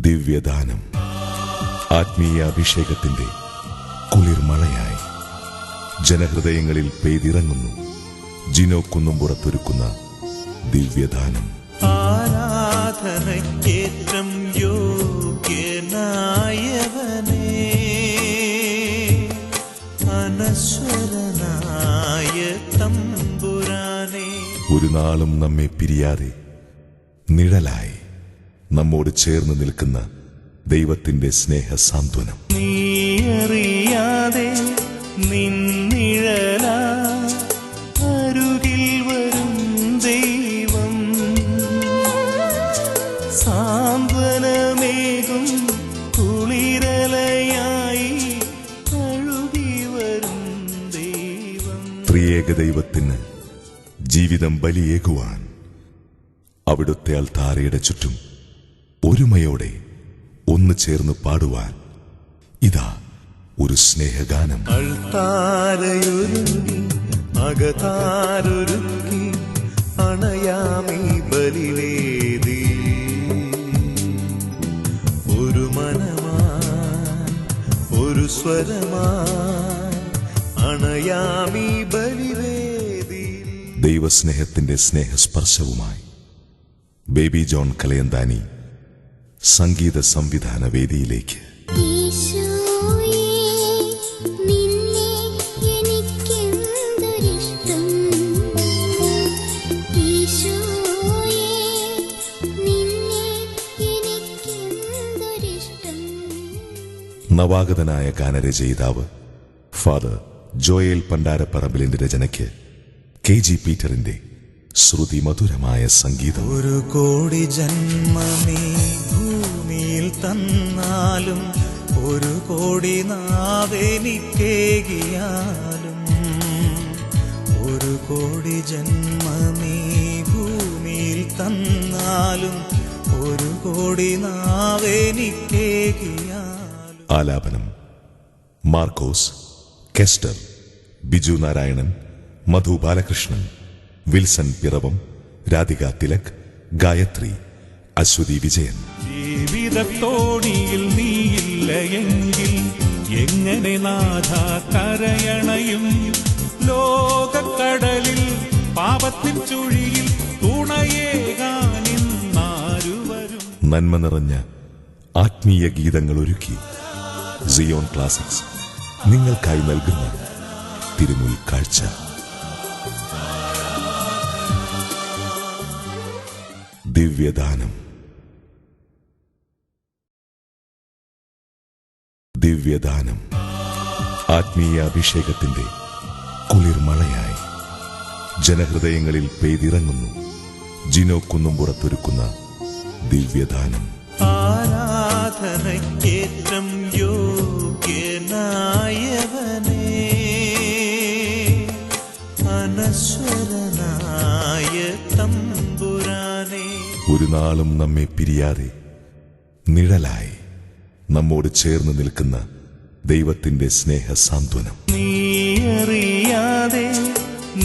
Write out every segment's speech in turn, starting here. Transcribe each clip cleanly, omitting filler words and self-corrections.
ദിവ്യദാനം ആത്മീയ അഭിഷേകത്തിന്റെ കുളിർമഴയായി ജനഹൃദയങ്ങളിൽ പെയ്തിറങ്ങുന്നു. ജിനോ കുന്നുംപുറത്തൊരുക്കുന്ന ദിവ്യദാനം. ആരാധനയ്ക്കേറ്റം യോഗ്യനായവനേ, അനശ്വരനായ തമ്പുരാനേ, ഒരു നാളും നമ്മെ പിരിയാതെ നിഴലായി നമ്മോട് ചേർന്ന് നിൽക്കുന്ന ദൈവത്തിന്റെ സ്നേഹ സാന്ത്വനം. നീയറിയാതെ നിന്നിഴലാ അരുകിൽ വരും ദൈവം, സാന്ത്വനമേകും കുളിരലയായി അഴുകി വരും ദൈവം. ത്രിയേക ദൈവത്തിന് ജീവിതം ബലിയേകുവാൻ അവിടുത്തെ അൾത്താരയുടെ ചുറ്റും ഒരുമയോടെ ഒന്ന് ചേർന്ന് പാടുവാൻ ഇതാ ഒരു സ്നേഹഗാനം. അൾത്താരയൊരുങ്ങി അകതാരൊരുക്കി അണയാമീ ബലിവേദി, ഒരു മനമായി ഒരു സ്വരമായി അണയാമീ ബലിവേദി. ദൈവസ്നേഹത്തിന്റെ സ്നേഹസ്പർശവുമായി ബേബി ജോൺ കലയന്താനി സംഗീത സംവിധാന വേദിയിലേക്ക്. നവാഗതനായ ഗാനരചയിതാവ് ഫാദർ ജോയേൽ പണ്ടാരപ്പറമ്പിലിന്റെ രചനയ്ക്ക് KG പീറ്ററിന്റെ ശ്രുതി മധുരമായ സംഗീതം. ഒരു കോടി ജന്മമേ ഭൂമിയിൽ തന്നാലും, ഒരു കോടി നാവെനിക്കേകിയാലും, ഒരു കോടി ജന്മമേ ഭൂമിയിൽ തന്നാലും, ഒരു കോടി നാവെനിക്കേകിയാലും. ആലാപനം മാർക്കോസ്, കെസ്റ്റർ, ബിജു നാരായണൻ, മധു ബാലകൃഷ്ണൻ, വിൽസൺ പിറവം, രാധിക തിലക്, ഗായത്രി, അശ്വതി വിജയൻ. ജീവിതത്തോണിയിൽ നീയില്ല എങ്കിൽ എങ്ങനെ നാഥ കരയണയും, ലോകക്കടലിൽ പാപത്തിൻ ചുഴിയിൽ തുണയേകാനിന്നാരുവരും. നന്മ നിറഞ്ഞ ആത്മീയ ഗീതങ്ങൾ ഒരുക്കി സിയോൺ ക്ലാസിക്സ് നിങ്ങൾക്കായി നൽകുന്ന തിരുമുൽ കാഴ്ച. ദിവ്യദാനം. ദിവ്യദാനം ആത്മീയ അഭിഷേകത്തിന്റെ കുളിർമഴയായി ജനഹൃദയങ്ങളിൽ പെയ്തിറങ്ങുന്നു. ജിനോ കുന്നുംപുറത്തൊരുക്കുന്ന ദിവ്യദാനം. ആരാധനയ്ക്കേറ്റം യോഗ്യനായവനേ, അനശ്വരനായ തമ്പുരാനേ, ഒരു നാളും നമ്മെ പിരിയാതെ നിഴലായി നമ്മോട് ചേർന്ന് നിൽക്കുന്ന ദൈവത്തിന്റെ സ്നേഹ സാന്ത്വനം. നീയറിയാതെ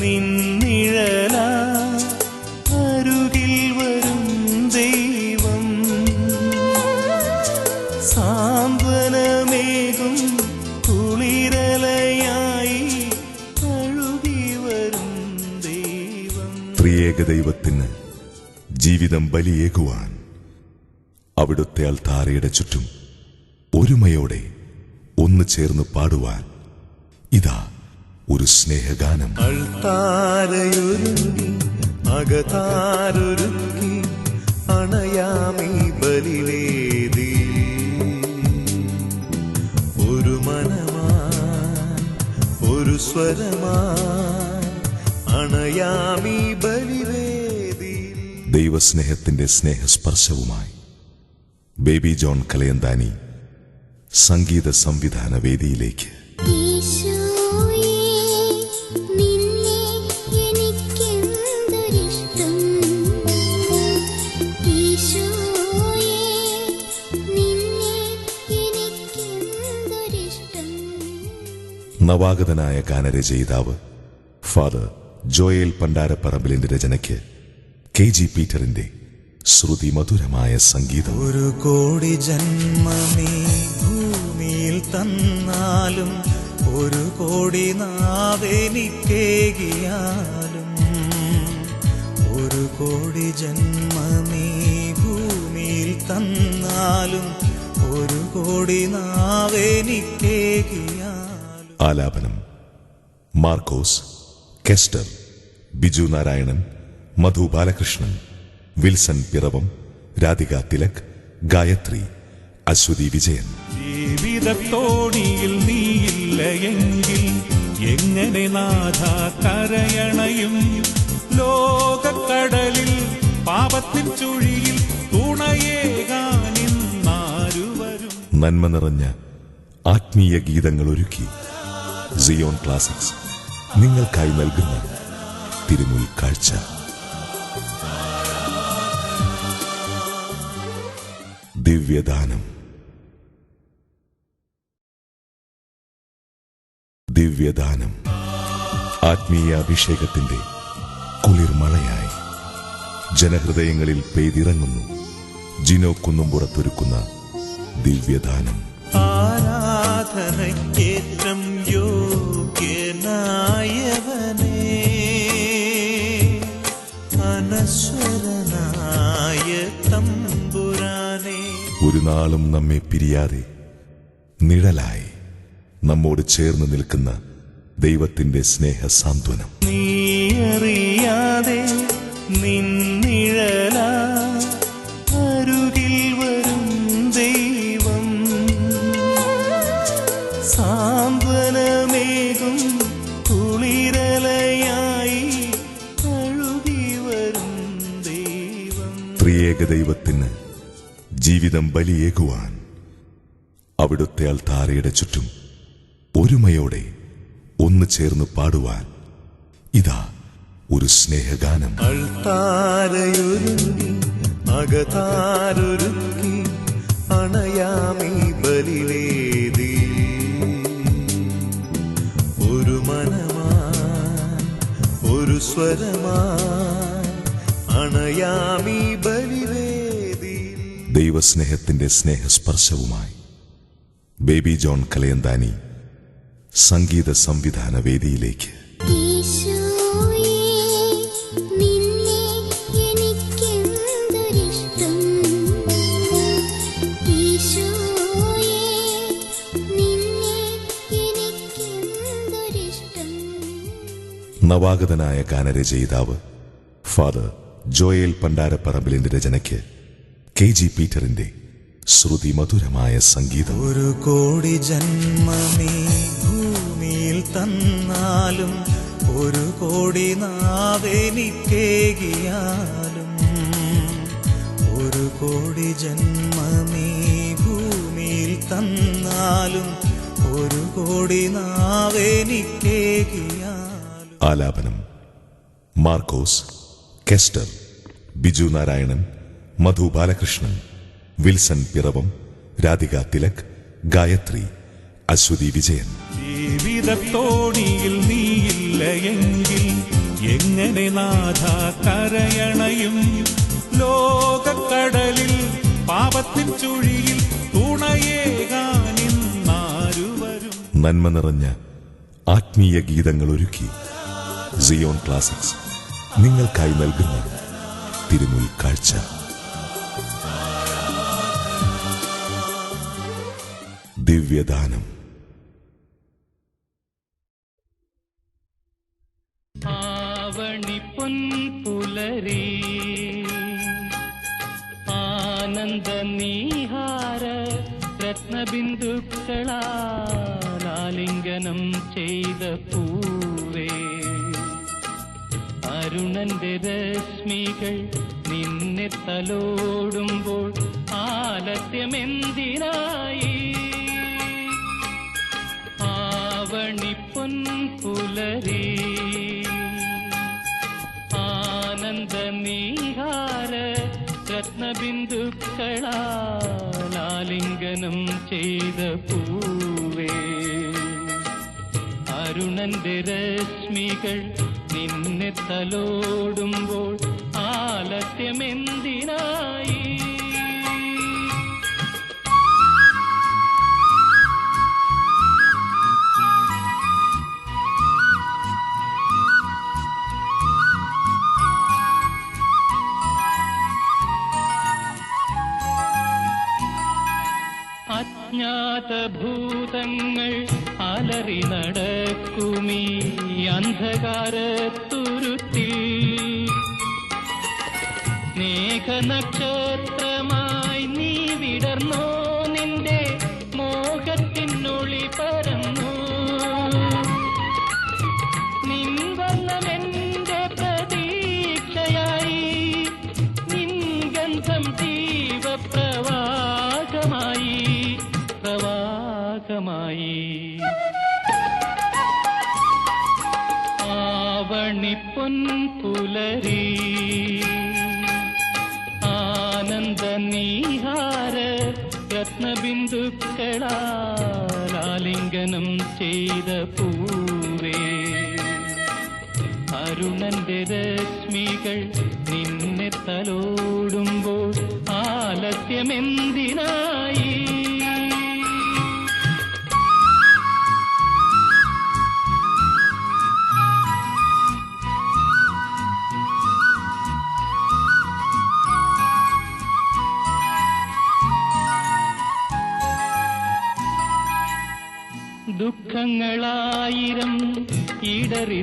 നിന്നിഴലാ അരുകിൽ വരും ദൈവം, സാന്ത്വനമേകും കുളിരലയായി അഴുകി വരും ദൈവം. ത്രിയേക ദൈവത്തിന് ജീവിതം ബലിയേകുവാൻ അവിടുത്തെ അൾത്താരയുടെ ചുറ്റും ഒരുമയോടെ ഒന്ന് ചേർന്ന് പാടുവാൻ ഇതാ ഒരു സ്നേഹഗാനം. അൾത്താരയൊരുങ്ങി അകതാരൊരുക്കി അണയാമീ ബലിവേദി, ഒരു മനമായി ഒരു സ്വരമായി അണയാമീ ബലിവേദി. ദൈവസ്നേഹത്തിന്റെ സ്നേഹസ്പർശവുമായി ബേബി ജോൺ കലയന്താനി സംഗീത സംവിധാന വേദിയിലേക്ക്. നവാഗതനായ ഗാനരചയിതാവ് ഫാദർ ജോയേൽ പണ്ടാരപ്പറമ്പിലിന്റെ രചനയ്ക്ക് KG പീറ്ററിന്റെ ശ്രുതിമധുരമായ സംഗീതം. ഒരു കോടി ജന്മമേ ഭൂമിയിൽ തന്നാലും, ഒരു കോടി നാവെനിക്കേകിയാലും, ഒരു കോടി ജന്മമേ ഭൂമിയിൽ തന്നാലും, ഒരു കോടി നാവെനിക്കേകിയാലും. ആലാപനം മാർക്കോസ്, കെസ്റ്റർ, ബിജു നാരായണൻ, മധു ബാലകൃഷ്ണൻ, വിൽസൺ പിറവം, രാധിക തിലക്, ഗായത്രി, അശ്വതി വിജയൻ. ജീവിതത്തോണിയിൽ നീയില്ല എങ്കിൽ എങ്ങനെ നാഥ കരയണയും? ലോകക്കടലിൽ പാപത്തിൻ ചുഴിയിൽ തുണയേകാനിന്നാരുവരും. നന്മ നിറഞ്ഞ ആത്മീയ ഗീതങ്ങൾ ഒരുക്കി സിയോൺ ക്ലാസിക്സ് നിങ്ങൾക്കായി നൽകുന്ന തിരുമുൽ കാഴ്ച. ദിവ്യദാനം. ദിവ്യദാനം ആത്മീയ അഭിഷേകത്തിന്റെ കുളിർമഴയായി ജനഹൃദയങ്ങളിൽ പെയ്തിറങ്ങുന്നു. ജിനോ കുന്നുംപുറത്തൊരുക്കുന്ന ദിവ്യദാനം. ആരാധനയ്ക്കേറ്റം യോഗ്യനായവനേ, അനശ്വരനായ തമ്പുരാനേ. ഒരു നാളും നമ്മെ പിരിയാതെ നിഴലായി നമ്മോട് ചേർന്ന് നിൽക്കുന്ന ദൈവത്തിന്റെ സ്നേഹ സാന്ത്വനം. നീയറിയാതെ നിന്നിഴല അരുകിൽ വരും ദൈവം, സാന്ത്വനമേകും കുളിരലയായി അഴുകി വരും ദൈവം. ത്രിയേക ദൈവത്തിന് ജീവിതം ബലിയേകുവാൻ അവിടുത്തെ അൾത്താരയുടെ ചുറ്റും ഒരുമയോടെ ഒന്ന് ചേർന്ന് പാടുവാൻ ഇതാ ഒരു സ്നേഹഗാനം. അൾത്താരയൊരുങ്ങി അകതാരൊരുക്കി അണയാമീ ബലിവേദി. ഒരു മനമായി ഒരു സ്വരമായി അണയാമീ ബലിവേദി. ദൈവസ്നേഹത്തിന്റെ സ്നേഹസ്പർശവുമായി ബേബി ജോൺ കലയന്താനി സംഗീത സംവിധാന വേദിയിലേക്ക്. ഈശോയേ, നിന്നെ എനിക്കെന്തൊരിഷ്ടം. ഈശോയേ, നിന്നെ എനിക്കെന്തൊരിഷ്ടം. നവാഗതനായ ഗാനരചയിതാവ് ഫാദർ ജോയേൽ പണ്ടാരപ്പറമ്പിലിന്റെ രചനയ്ക്ക് KG പീറ്ററിന്റെ ശ്രുതിമധുരമായ സംഗീതം. ഒരു കോടി ജന്മമേ ഭൂമിയിൽ തന്നാലും, ഒരു കോടി നാവെനിക്കേകിയാലും, ഒരു കോടി ജന്മമേ ഭൂമിയിൽ തന്നാലും, ഒരു കോടി നാവെനിക്കേകിയാലും. ആലാപനം മാർക്കോസ്, കെസ്റ്റർ, ബിജു നാരായണൻ, മധു ബാലകൃഷ്ണൻ, വിൽസൺ പിറവം, രാധിക തിലക്, ഗായത്രി, അശ്വതി വിജയൻ. ജീവിതത്തോണിയിൽ നീയില്ല എങ്കിൽ എങ്ങനെ നാഥ കരയണയും? ലോകക്കടലിൽ പാപത്തിൻ ചുഴിയിൽ തുണയേകാനിന്നാരുവരും. നന്മ നിറഞ്ഞ ആത്മീയ ഗീതങ്ങൾ ഒരുക്കി സിയോൺ ക്ലാസിക്സ് നിങ്ങൾക്കായി നൽകുന്ന തിരുമുൽ കാഴ്ച. ദിവ്യദാനം. ആവണി പൊൻപുലരി ആനന്ദ നീഹാര രത്നബിന്ദുക്കളാലിംഗനം ചെയ്ത പൂവേ, അരുണന്റെ രശ്മികൾ നിന്നെ തലോടുമ്പോൾ ആലസ്യമെന്തിനായി? ആവണി പൊൻപുലരി ആനന്ദ നീഹാര രത്നബിന്ദുക്കളാലിംഗനം ചെയ്ത പൂവേ, അരുണന്റെ രശ്മികൾ നിന്നെ തലോടുമ്പോൾ ആലസ്യമെന്തിനായി? അജ്ഞാതഭൂതങ്ങൾ അലറി നടക്കുമീ അന്ധകാരത്തുരുത്തിൽ മേഘനക്ഷത്രമായി നീ വിടർന്നോ, നിന്റെ മോഹത്തിനൊളി പരന്നു. നിൻ വർണ്ണമെന്റെ പ്രതീക്ഷയായി, നിൻ ഗന്ധം ജീവപ്രവാഹമായി പ്രവാഹമായി. ആവണിപ്പൊൻപുലരി ആനന്ദനീഹാര രത്നബിന്ദുക്കളാൽ ആലിംഗനം ചെയ്ത പൂവേ, അരുണന്റെ രശ്മികൾ നിന്നെ തലോടുമ്പോൾ ആലസ്യമെന്തിനായി? ദുഃഖങ്ങളായിരം ഇടറി